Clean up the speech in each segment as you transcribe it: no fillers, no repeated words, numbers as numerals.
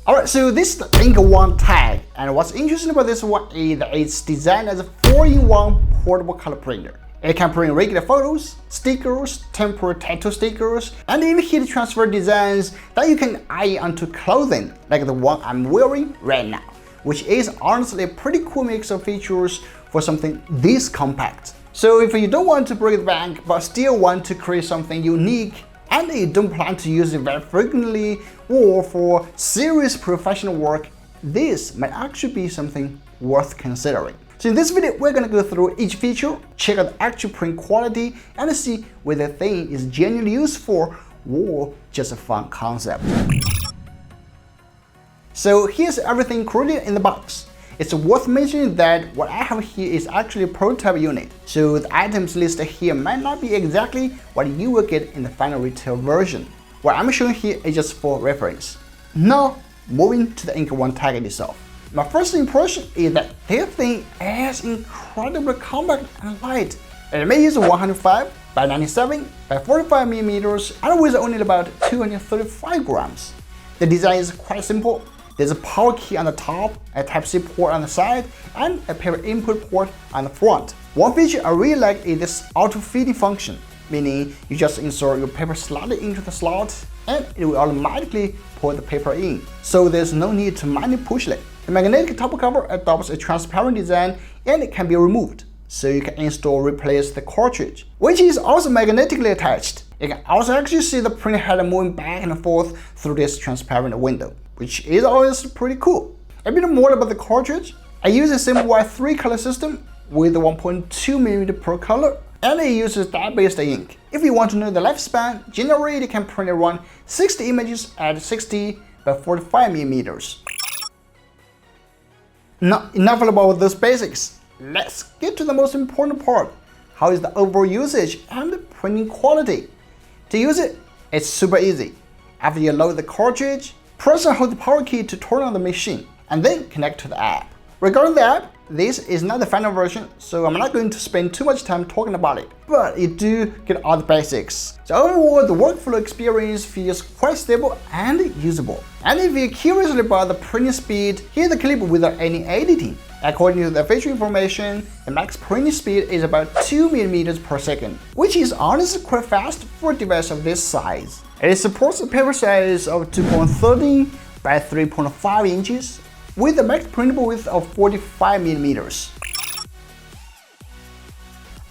Alright, so this is the Ink1 tag, and what's interesting about this one is that it's designed as a 4-in-1 portable color printer. It can print regular photos, stickers, temporary tattoo stickers, and even heat transfer designs that you can iron onto clothing, like the one I'm wearing right now, which is honestly a pretty cool mix of features for something this compact. So if you don't want to break the bank but still want to create something unique, and you don't plan to use it very frequently or for serious professional work, this might actually be something worth considering. So in this video, we're gonna go through each feature, check out the actual print quality, and see whether the thing is genuinely useful or just a fun concept. So here's everything included in the box. It's worth mentioning that what I have here is actually a prototype unit, so the items listed here might not be exactly what you will get in the final retail version. What I'm showing here is just for reference. Now, moving to the Ink1 tag itself. My first impression is that this thing is incredibly compact and light. It measures 105 by 97 by 45 millimeters and weighs only about 235 grams. The design is quite simple. There's a power key on the top, a Type-C port on the side, and a paper input port on the front. One feature I really like is this auto-feeding function, meaning you just insert your paper slot into the slot and it will automatically pour the paper in, so there's no need to manually push it. The magnetic top cover adopts a transparent design and it can be removed, so you can install or replace the cartridge, which is also magnetically attached. You can also actually see the printer head moving back and forth through this transparent window, which is always pretty cool. A bit more about the cartridge. I use a EHOMEWEI 3-color system with 1.2mm per color, and it uses dye-based ink. If you want to know the lifespan, generally it can print around 60 images at 60 by 45 millimeters. Now, enough about those basics. Let's get to the most important part. How is the overall usage and the printing quality? To use it, it's super easy. After you load the cartridge, press and hold the power key to turn on the machine, and then connect to the app. Regarding the app, this is not the final version, so I'm not going to spend too much time talking about it, but you do get all the basics. So overall, the workflow experience feels quite stable and usable. And if you're curious about the printing speed, here's the clip without any editing. According to the official information, the max printing speed is about 2 millimeters per second, which is honestly quite fast for a device of this size. It supports a paper size of 2.13 by 3.5 inches with a max printable width of 45 millimeters.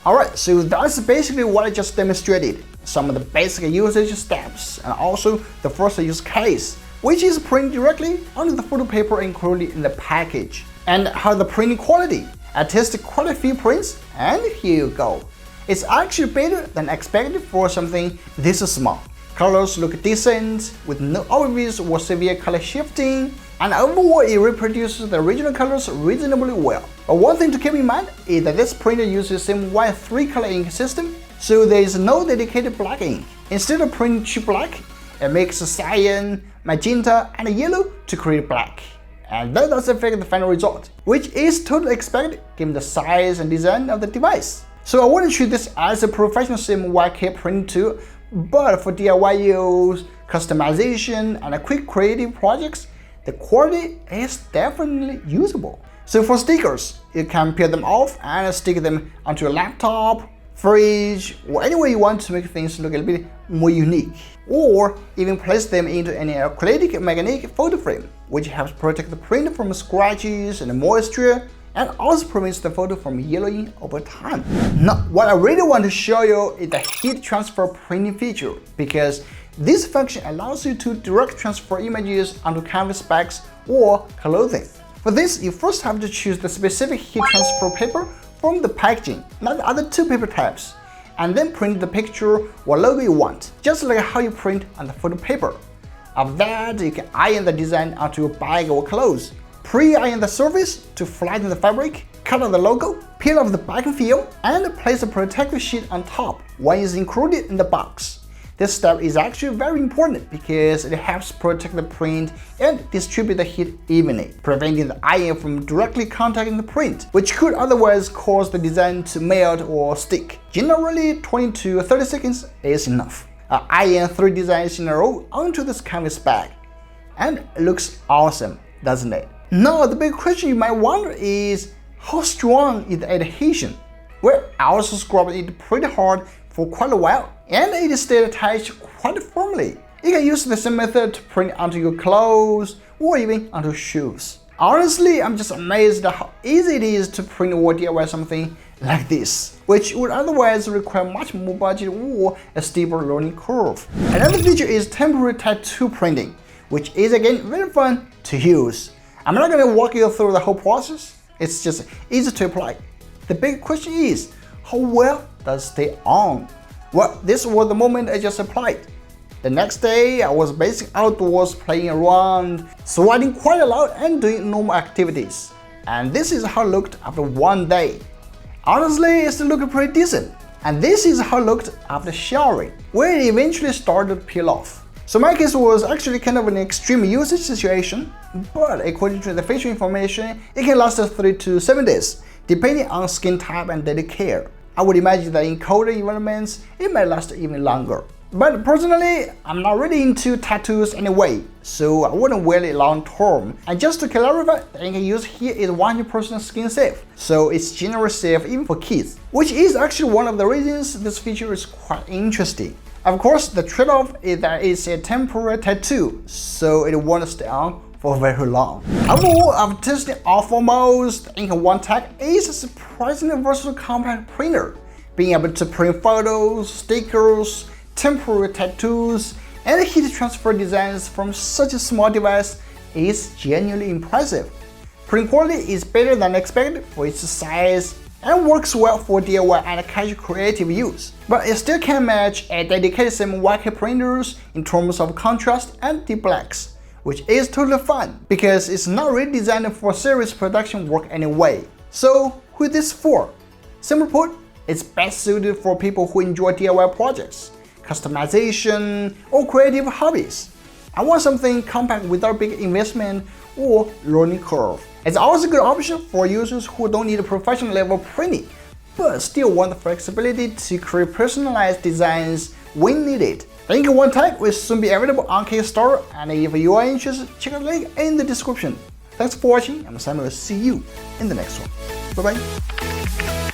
Alright, so that's basically what I just demonstrated. Some of the basic usage steps and also the first use case, which is printing directly onto the photo paper included in the package. And how the printing quality. I tested quite a few prints, and here you go. It's actually better than expected for something this small. Colors look decent, with no obvious or severe color shifting, and overall it reproduces the original colors reasonably well. But one thing to keep in mind is that this printer uses the same EHOMEWEI 3-color ink system, so there is no dedicated black ink. Instead of printing cheap black, it makes cyan, magenta, and yellow to create black. And that does affect the final result, which is totally expected given the size and design of the device. So I wouldn't treat this as a professional EHOMEWEI printing tool, but for DIY use, customization, and quick creative projects, the quality is definitely usable. So for stickers, you can peel them off and stick them onto your laptop, fridge, or anywhere you want to make things look a little bit more unique. Or even place them into an acrylic magnetic photo frame, which helps protect the print from scratches and moisture, and also prevents the photo from yellowing over time. Now, what I really want to show you is the heat transfer printing feature, because this function allows you to direct transfer images onto canvas bags or clothing. For this, you first have to choose the specific heat transfer paper from the packaging, not the other two paper types, and then print the picture or logo you want, just like how you print on the photo paper. After that, you can iron the design onto your bag or clothes. Pre-iron the surface to flatten the fabric, cut out the logo, peel off the backing film, and place a protective sheet on top. One is included in the box. This step is actually very important because it helps protect the print and distribute the heat evenly, preventing the iron from directly contacting the print, which could otherwise cause the design to melt or stick. Generally, 20 to 30 seconds is enough. Iron 3 designs in a row onto this canvas bag. and it looks awesome, doesn't it? Now the big question you might wonder is, how strong is the adhesion? Well, I also scrubbed it pretty hard for quite a while, and it stayed attached quite firmly. You can use the same method to print onto your clothes or even onto shoes. Honestly, I'm just amazed at how easy it is to print or DIY something like this, which would otherwise require much more budget or a steeper learning curve. Another feature is temporary tattoo printing, which is again very fun to use. I'm not going to walk you through the whole process, it's just easy to apply. The big question is, how well does it stay on? Well, this was the moment I just applied. The next day, I was basically outdoors playing around, sweating quite a lot and doing normal activities. And this is how it looked after one day. Honestly, it still looked pretty decent. And this is how it looked after showering, where it eventually started to peel off. So my case was actually kind of an extreme usage situation, but according to the facial information, it can last 3 to 7 days, depending on skin type and daily care. I would imagine that in colder environments, it might last even longer. But personally, I'm not really into tattoos anyway, so I wouldn't wear it long term. And just to clarify, the ink I use here is 100% skin safe, so it's generally safe even for kids, which is actually one of the reasons this feature is quite interesting. Of course, the trade-off is that it's a temporary tattoo, so it won't stay on for very long. Overall, after testing all 4 modes, the Ink One Tag is a surprisingly versatile compact printer. Being able to print photos, stickers, temporary tattoos, and heat transfer designs from such a small device is genuinely impressive. Print quality is better than expected for its size and works well for DIY and casual creative use, but it still can't match a dedicated 7YK printers in terms of contrast and deep blacks, which is totally fine because it's not really designed for serious production work anyway. So who is this for? Simply put, it's best suited for people who enjoy DIY projects, customization, or creative hobbies. I want something compact without big investment or learning curve. It's also a good option for users who don't need a professional level printing, but still want the flexibility to create personalized designs when needed. The Ink One Tag will soon be available on Kickstarter, and if you are interested, check out the link in the description. Thanks for watching, and Simon will see you in the next one. Bye bye.